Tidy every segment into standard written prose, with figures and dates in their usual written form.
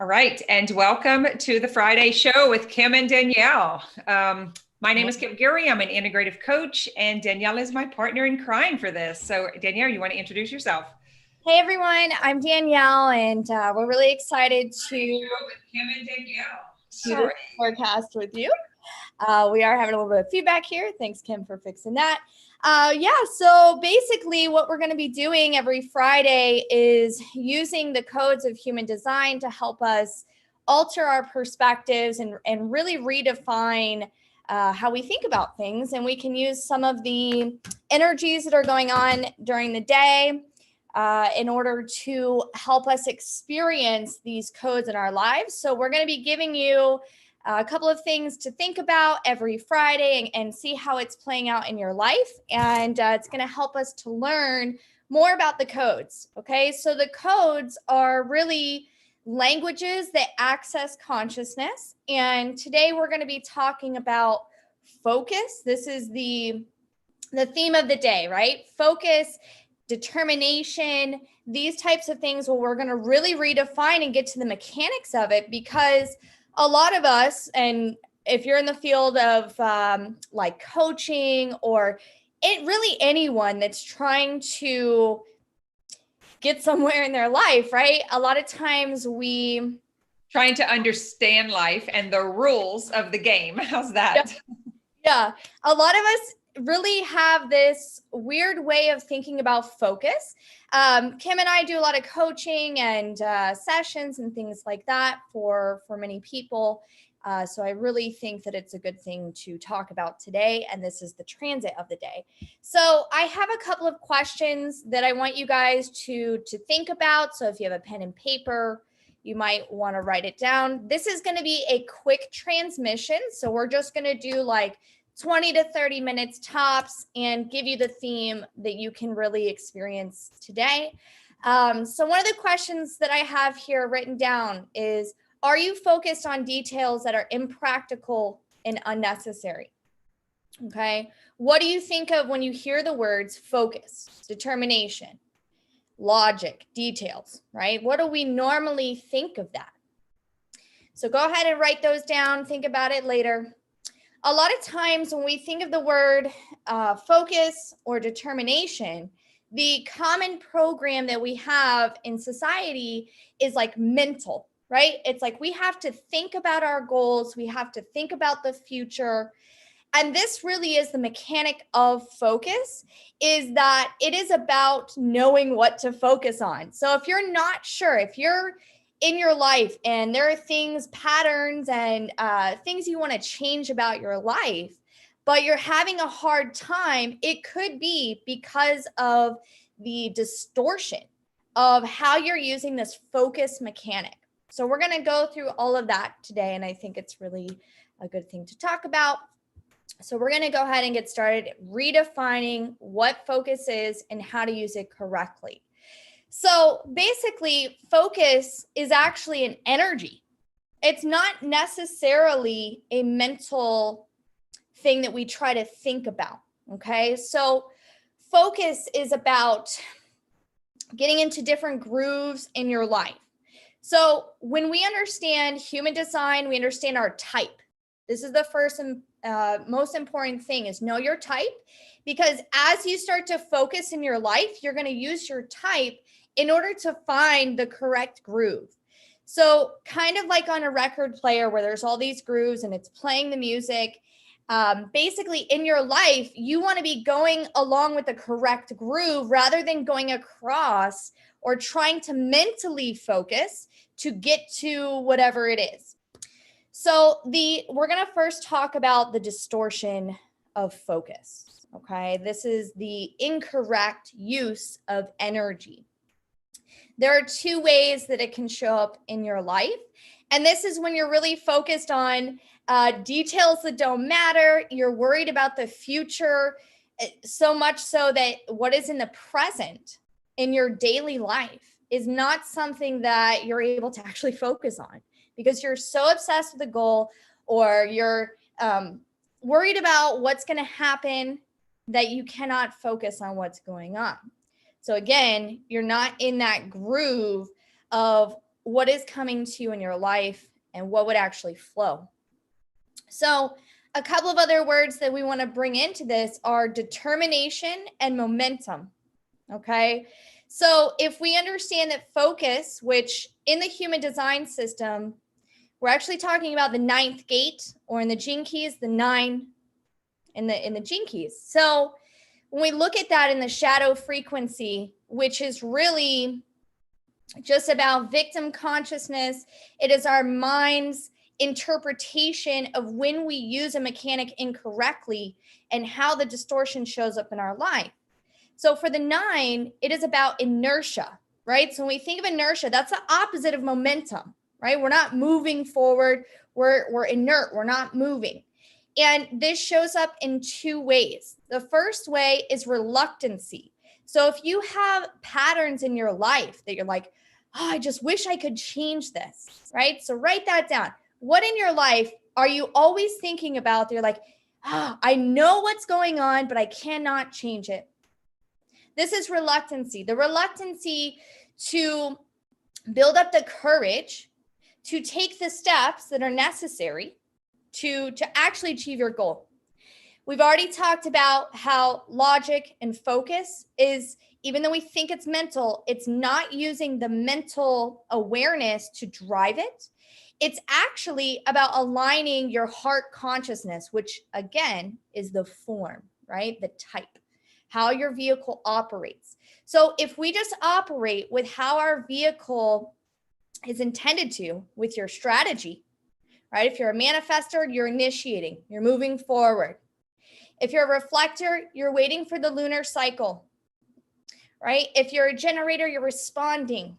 All right, and welcome to the Friday show with Kim and Danielle. My name is Kim Guillory. I'm an integrative coach, and Danielle is my partner in crime for this. So, Danielle, you want to introduce yourself? Hey everyone, I'm Danielle, and we're really excited to With Kim and Danielle. do this forecast with you. We are having a little bit of feedback here. Thanks, Kim, for fixing that. So basically what we're going to be doing every Friday is using the codes of human design to help us alter our perspectives and really redefine how we think about things. And we can use some of the energies that are going on during the day in order to help us experience these codes in our lives. So we're going to be giving you a couple of things to think about every Friday and see how it's playing out in your life. And it's going to help us to learn more about the codes. Okay, so the codes are really languages that access consciousness. And today we're going to be talking about focus. This is the theme of the day, right? Focus, determination, these types of things. Well, we're going to really redefine and get to the mechanics of it, because a lot of us, and if you're in the field of like coaching or really anyone that's trying to get somewhere in their life, right? A lot of times we trying to understand life and the rules of the game. How's that? Yeah. A lot of us really have this weird way of thinking about focus. Kim and I do a lot of coaching and sessions and things like that for many people. So I really think that it's a good thing to talk about today. And this is the transit of the day. So I have a couple of questions that I want you guys to think about. So if you have a pen and paper, you might want to write it down. This is going to be a quick transmission. So we're just going to do like 20 to 30 minutes tops and give you the theme that you can really experience today. So one of the questions that I have here written down is, are you focused on details that are impractical and unnecessary? Okay. What do you think of when you hear the words focus, determination, logic, details, right? What do we normally think of that? So go ahead and write those down. Think about it later. A lot of times when we think of the word focus or determination, the common program that we have in society is like mental, right? It's like we have to think about our goals. We have to think about the future. And this really is the mechanic of focus, is that it is about knowing what to focus on. So if you're not sure, if you're in your life and there are things, patterns, and things you want to change about your life, but you're having a hard time, it could be because of the distortion of how you're using this focus mechanic. So we're going to go through all of that today, and I think it's really a good thing to talk about. So we're going to go ahead and get started redefining what focus is and how to use it correctly. So basically, focus is actually an energy. It's not necessarily a mental thing that we try to think about, okay? So focus is about getting into different grooves in your life. So when we understand human design, we understand our type. This is the first and most important thing, is know your type, because as you start to focus in your life, you're going to use your type in order to find the correct groove. So kind of like on a record player where there's all these grooves and it's playing the music, basically in your life, you want to be going along with the correct groove rather than going across or trying to focus to get to whatever it is. So we're going to first talk about the distortion of focus. Okay, this is the incorrect use of energy. There are two ways that it can show up in your life. And this is when you're really focused on details that don't matter. You're worried about the future, so much so that what is in the present in your daily life is not something that you're able to actually focus on, because you're so obsessed with the goal, or you're worried about what's going to happen that you cannot focus on what's going on. So again, you're not in that groove of what is coming to you in your life and what would actually flow. So a couple of other words that we want to bring into this are determination and momentum. Okay. So if we understand that focus, which in the human design system, we're actually talking about the ninth gate, or in the gene keys, the 9 in the gene keys. So when we look at that in the shadow frequency, which is really just about victim consciousness, it is our mind's interpretation of when we use a mechanic incorrectly and how the distortion shows up in our life. So for the 9, it is about inertia, right? So when we think of inertia, that's the opposite of momentum, right? We're not moving forward. We're inert. We're not moving. And this shows up in 2 ways. The first way is reluctancy. So if you have patterns in your life that you're like, oh, I just wish I could change this, right? So write that down. What in your life are you always thinking about that you're like, I know what's going on, but I cannot change it? This is reluctancy. The reluctancy to build up the courage to take the steps that are necessary to actually achieve your goal. We've already talked about how logic and focus is, even though we think it's mental, it's not using the mental awareness to drive it. It's actually about aligning your heart consciousness, which again is the form, right? The type, how your vehicle operates. So if we just operate with how our vehicle is intended to, with your strategy, right? If you're a manifestor, you're initiating, you're moving forward. If you're a reflector, you're waiting for the lunar cycle, right? If you're a generator, you're responding.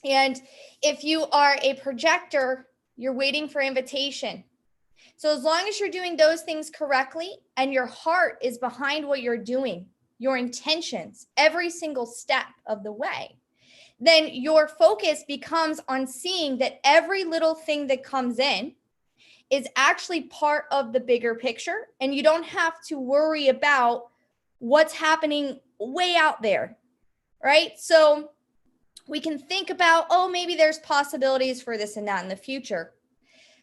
And if you are a projector, you're waiting for invitation. So as long as you're doing those things correctly and your heart is behind what you're doing, your intentions, every single step of the way, then your focus becomes on seeing that every little thing that comes in is actually part of the bigger picture. And you don't have to worry about what's happening way out there, right? So we can think about, oh, maybe there's possibilities for this and that in the future.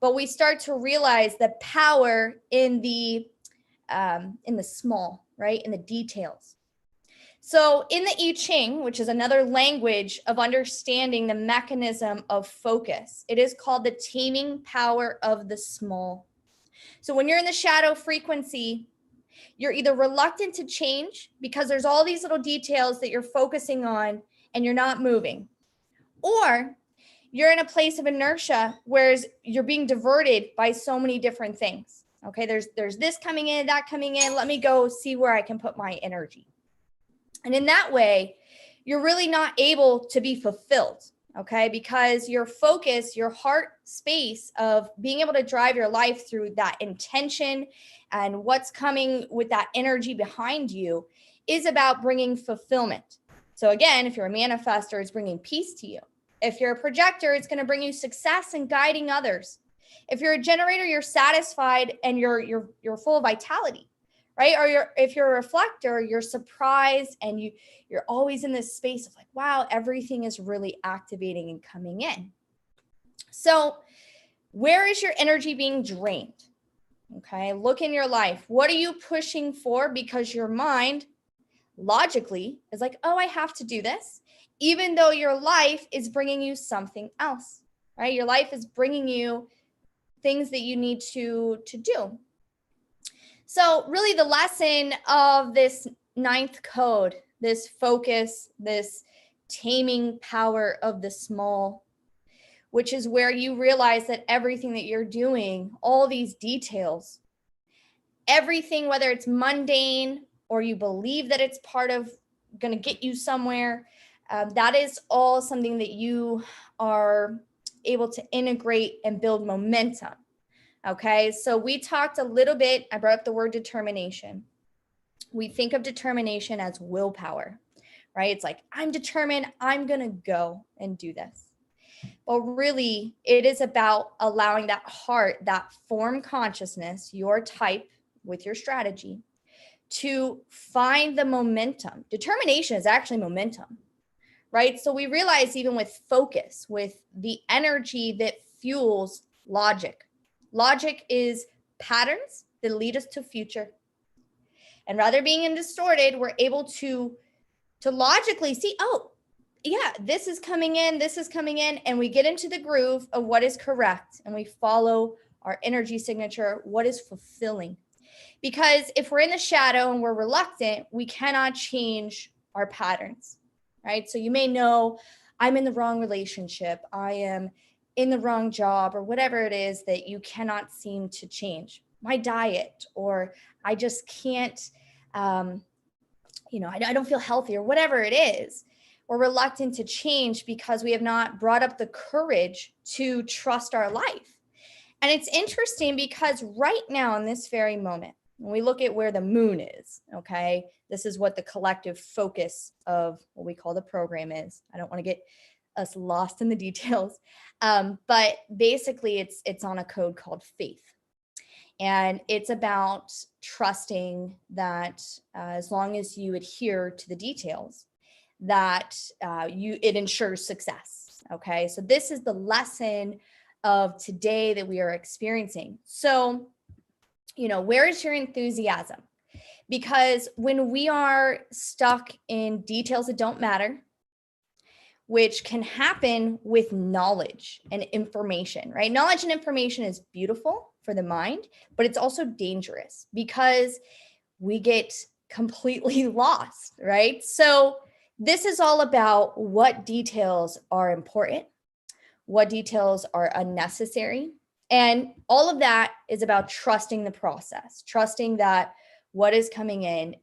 But we start to realize the power in the small, right? In the details. So in the I Ching, which is another language of understanding the mechanism of focus, it is called the taming power of the small. So when you're in the shadow frequency, you're either reluctant to change because there's all these little details that you're focusing on and you're not moving, or you're in a place of inertia, whereas you're being diverted by so many different things. Okay, there's this coming in, that coming in. Let me go see where I can put my energy. And in that way, you're really not able to be fulfilled, okay? Because your focus, your heart space of being able to drive your life through that intention and what's coming with that energy behind you is about bringing fulfillment. So again, if you're a manifestor, it's bringing peace to you. If you're a projector, it's going to bring you success and guiding others. If you're a generator, you're satisfied and you're full of vitality, right? Or if you're a reflector, you're surprised and you're always in this space of like, wow, everything is really activating and coming in. So where is your energy being drained? Okay, look in your life. What are you pushing for? Because your mind logically is like, oh, I have to do this, even though your life is bringing you something else, right? Your life is bringing you things that you need to do. So really the lesson of this ninth code, this focus, this taming power of the small, which is where you realize that everything that you're doing, all these details, everything, whether it's mundane or you believe that it's part of going to get you somewhere, that is all something that you are able to integrate and build momentum. Okay, so we talked a little bit, I brought up the word determination. We think of determination as willpower, right? It's like, I'm determined, I'm going to go and do this. But really, it is about allowing that heart, that form consciousness, your type with your strategy, to find the momentum. Determination is actually momentum, right? So we realize even with focus, with the energy that fuels logic, logic is patterns that lead us to future. And rather being in distorted, we're able to logically see, oh, yeah, this is coming in, and we get into the groove of what is correct, and we follow our energy signature, what is fulfilling. Because if we're in the shadow and we're reluctant, we cannot change our patterns, right? So you may know, I'm in the wrong relationship, I am in the wrong job, or whatever it is that you cannot seem to change. My diet, or I just can't, I don't feel healthy, or whatever it is. We're reluctant to change because we have not brought up the courage to trust our life. And it's interesting because right now in this very moment, when we look at where the moon is, okay, this is what the collective focus of what we call the program is. I don't want to get us lost in the details, but basically it's on a code called faith. And it's about trusting that as long as you adhere to the details, that it ensures success. Okay, so this is the lesson of today that we are experiencing. So, where is your enthusiasm? Because when we are stuck in details that don't matter, which can happen with knowledge and information, right? Knowledge and information is beautiful for the mind, but it's also dangerous because we get completely lost, right? So this is all about what details are important, what details are unnecessary. And all of that is about trusting the process, trusting that what is coming in,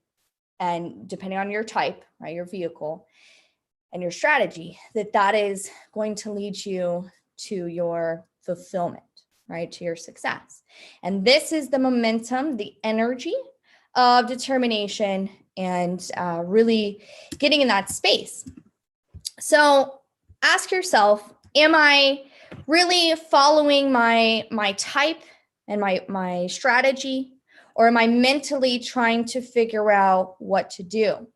and depending on your type, right, your vehicle and your strategy, that is going to lead you to your fulfillment, right, to your success. And this is the momentum, the energy of determination, and really getting in that space. So ask yourself, am I really following my type and my strategy, or am I mentally trying to figure out what to do?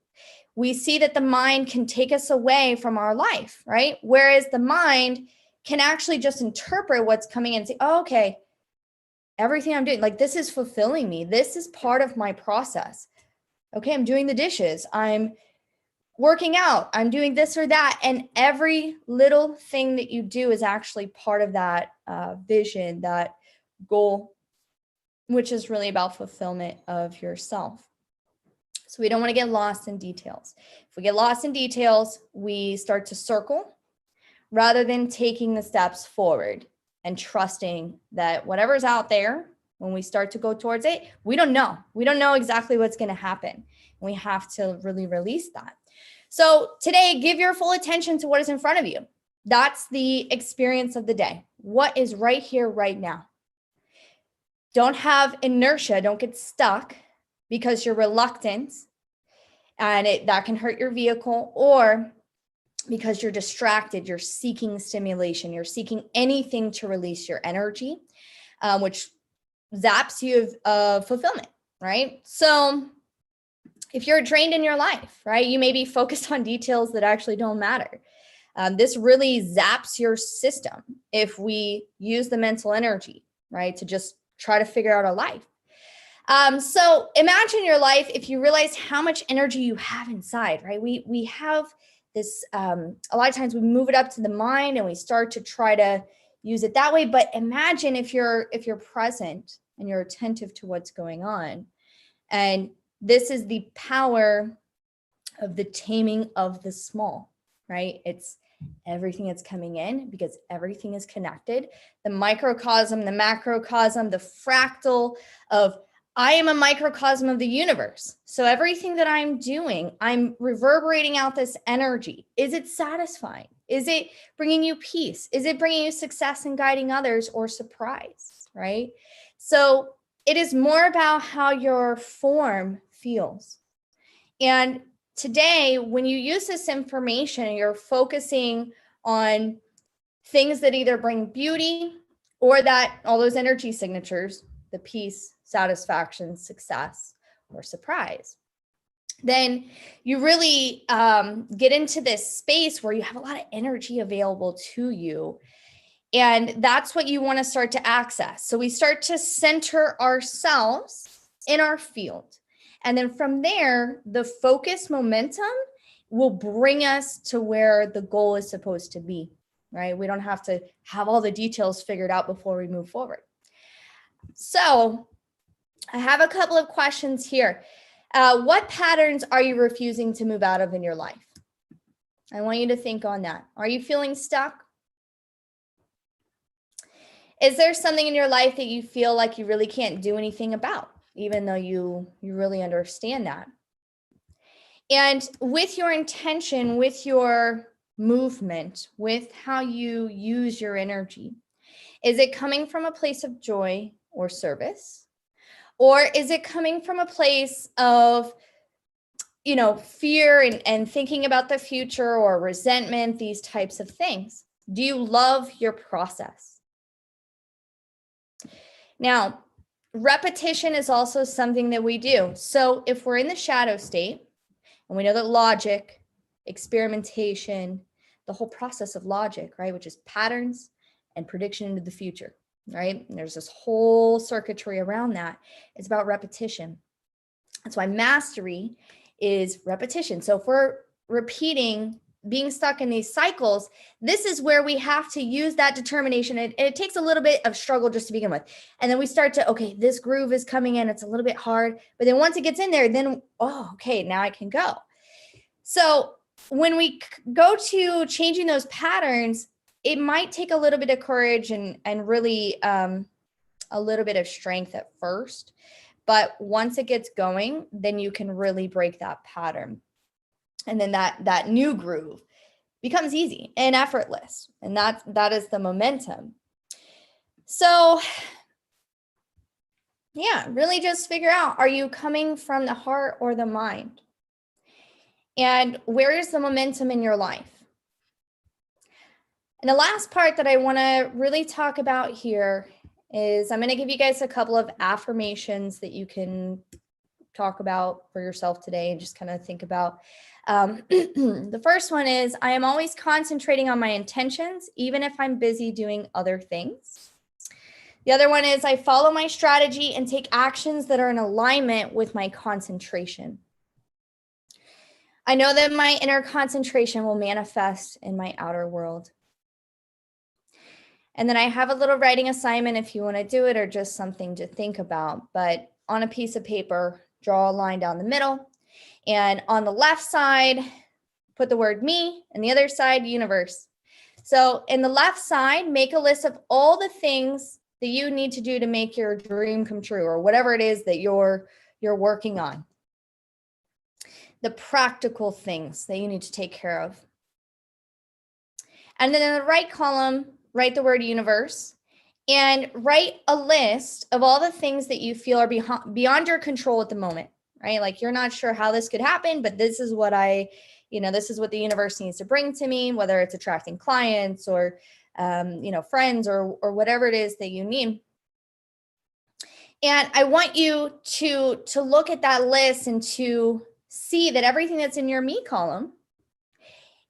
We see that the mind can take us away from our life, right? Whereas the mind can actually just interpret what's coming in and say, oh, okay, everything I'm doing, like, this is fulfilling me. This is part of my process. Okay, I'm doing the dishes. I'm working out. I'm doing this or that. And every little thing that you do is actually part of that vision, that goal, which is really about fulfillment of yourself. So we don't want to get lost in details. If we get lost in details, we start to circle rather than taking the steps forward and trusting that whatever's out there, when we start to go towards it, we don't know. We don't know exactly what's going to happen. We have to really release that. So today, give your full attention to what is in front of you. That's the experience of the day. What is right here, right now? Don't have inertia. Don't get stuck because you're reluctant and that can hurt your vehicle, or because you're distracted, you're seeking stimulation, you're seeking anything to release your energy, which zaps you of fulfillment, right? So if you're drained in your life, right, you may be focused on details that actually don't matter. This really zaps your system if we use the mental energy, right, to just try to figure out our life. So imagine your life if you realize how much energy you have inside, right? We have this, a lot of times we move it up to the mind and we start to try to use it that way. But imagine if you're present and you're attentive to what's going on. And this is the power of the taming of the small, right? It's everything that's coming in because everything is connected. The microcosm, the macrocosm, the fractal of I am a microcosm of the universe. So everything that I'm doing, I'm reverberating out this energy. Is it satisfying? Is it bringing you peace? Is it bringing you success and guiding others, or surprise, right? So it is more about how your form feels. And today, when you use this information, you're focusing on things that either bring beauty or that all those energy signatures, the peace, satisfaction, success, or surprise. then you really get into this space where you have a lot of energy available to you. And that's what you want to start to access. So we start to center ourselves in our field. And then from there, the focus momentum will bring us to where the goal is supposed to be, right? We don't have to have all the details figured out before we move forward. So I have a couple of questions here. What patterns are you refusing to move out of in your life? I want you to think on that. Are you feeling stuck? Is there something in your life that you feel like you really can't do anything about, even though you really understand that? And with your intention, with your movement, with how you use your energy, is it coming from a place of joy or service? Or is it coming from a place of, fear and thinking about the future or resentment, these types of things? Do you love your process? Now, repetition is also something that we do. So if we're in the shadow state, and we know that logic, experimentation, the whole process of logic, right, which is patterns and prediction into the future, right? And there's this whole circuitry around that. It's about repetition. That's why mastery is repetition. So if we're repeating, being stuck in these cycles, this is where we have to use that determination. And it takes a little bit of struggle just to begin with. And then we start to, okay, this groove is coming in. It's a little bit hard. But then once it gets in there, then, okay, now I can go. So when we go to changing those patterns, it might take a little bit of courage and really a little bit of strength at first. But once it gets going, then you can really break that pattern. And then that new groove becomes easy and effortless. And that is the momentum. So yeah, really just figure out, are you coming from the heart or the mind? And where is the momentum in your life? And the last part that I want to really talk about here is I'm going to give you guys a couple of affirmations that you can talk about for yourself today and just kind of think about. The first one is, I am always concentrating on my intentions, even if I'm busy doing other things. The other one is, I follow my strategy and take actions that are in alignment with my concentration. I know that my inner concentration will manifest in my outer world. And then I have a little writing assignment if you want to do it, or just something to think about. But on a piece of paper, draw a line down the middle. And on the left side, put the word me, and the other side, universe. So in the left side, make a list of all the things that you need to do to make your dream come true, or whatever it is that you're working on. The practical things that you need to take care of. And then in the right column, write the word universe and write a list of all the things that you feel are beyond your control at the moment, right? Like, you're not sure how this could happen, but this is what this is what the universe needs to bring to me, whether it's attracting clients or, friends or whatever it is that you need. And I want you to look at that list and to see that everything that's in your me column,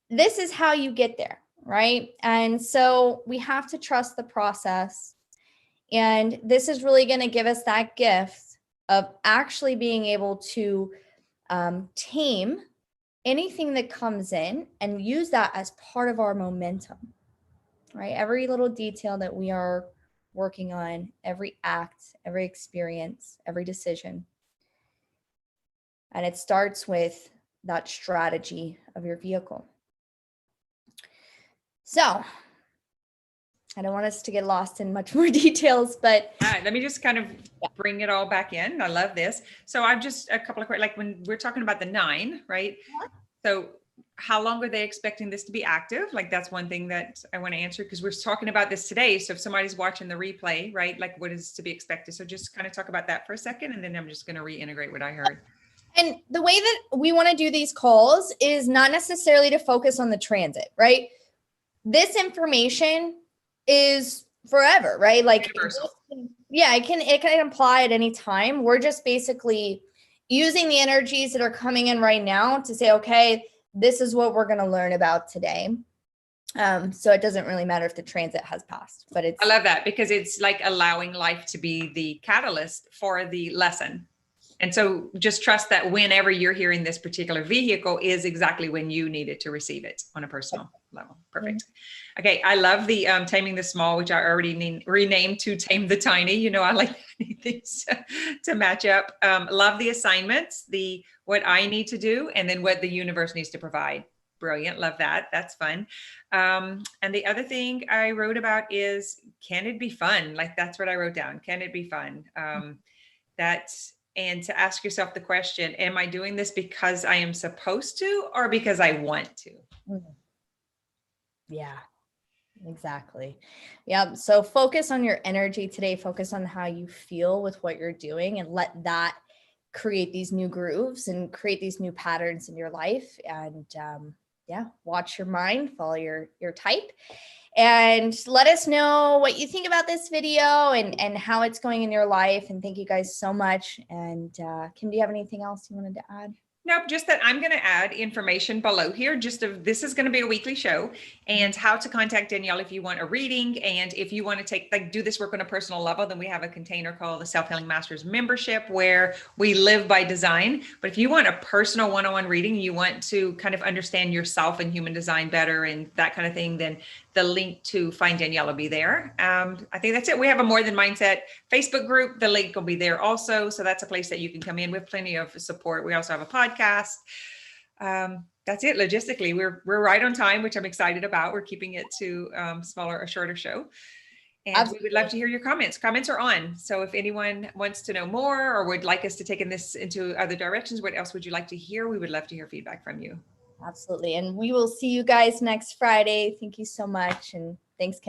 this is how you get there. Right? And so we have to trust the process. And this is really going to give us that gift of actually being able to tame anything that comes in and use that as part of our momentum, right? Every little detail that we are working on, every act, every experience, every decision. And it starts with that strategy of your vehicle. So I don't want us to get lost in much more details, but let me just kind of bring it all back in. I love this. So I've just a couple of, like, when we're talking about the 9, right? So how long are they expecting this to be active? Like, that's one thing that I want to answer, because we're talking about this today. So if somebody's watching the replay, right, like, what is to be expected? So just kind of talk about that for a second, and then I'm just going to reintegrate what I heard. And the way that we want to do these calls is not necessarily to focus on the transit, right? This information is forever, right? Like, universal. Yeah, it can apply at any time. We're just basically using the energies that are coming in right now to say, okay, this is what we're going to learn about today. So it doesn't really matter if the transit has passed, but I love that, because it's like allowing life to be the catalyst for the lesson. And so just trust that whenever you're hearing this particular vehicle is exactly when you needed to receive it on a personal level. Perfect. Okay. I love the taming the small, which I already renamed to tame the tiny. You know, I like things to match up. Love the assignments, what I need to do, and then what the universe needs to provide. Brilliant. Love that. That's fun. And the other thing I wrote about is, can it be fun? Like, that's what I wrote down. Can it be fun? And to ask yourself the question, am I doing this because I am supposed to, or because I want to? Yeah, exactly. Yeah. So focus on your energy today. Focus on how you feel with what you're doing, and let that create these new grooves and create these new patterns in your life. And watch your mind, follow your type. And let us know what you think about this video and how it's going in your life. And thank you guys so much. And Kim, do you have anything else you wanted to add? Nope, just that I'm going to add information below here. This is going to be a weekly show, and how to contact Danielle if you want a reading. And if you want to do this work on a personal level, then we have a container called the Self-Healing Masters membership, where we live by design. But if you want a personal one-on-one reading, you want to kind of understand yourself and human design better and that kind of thing, then the link to find Danielle will be there. I think that's it. We have a More Than Mindset Facebook group. The link will be there also. So that's a place that you can come in with plenty of support. We also have a podcast. That's it. Logistically, we're right on time, which I'm excited about. We're keeping it to a shorter show. And Absolutely. We would love to hear your comments. Comments are on. So if anyone wants to know more or would like us to take this into other directions, what else would you like to hear? We would love to hear feedback from you. Absolutely. And we will see you guys next Friday. Thank you so much. And thanks, Kim.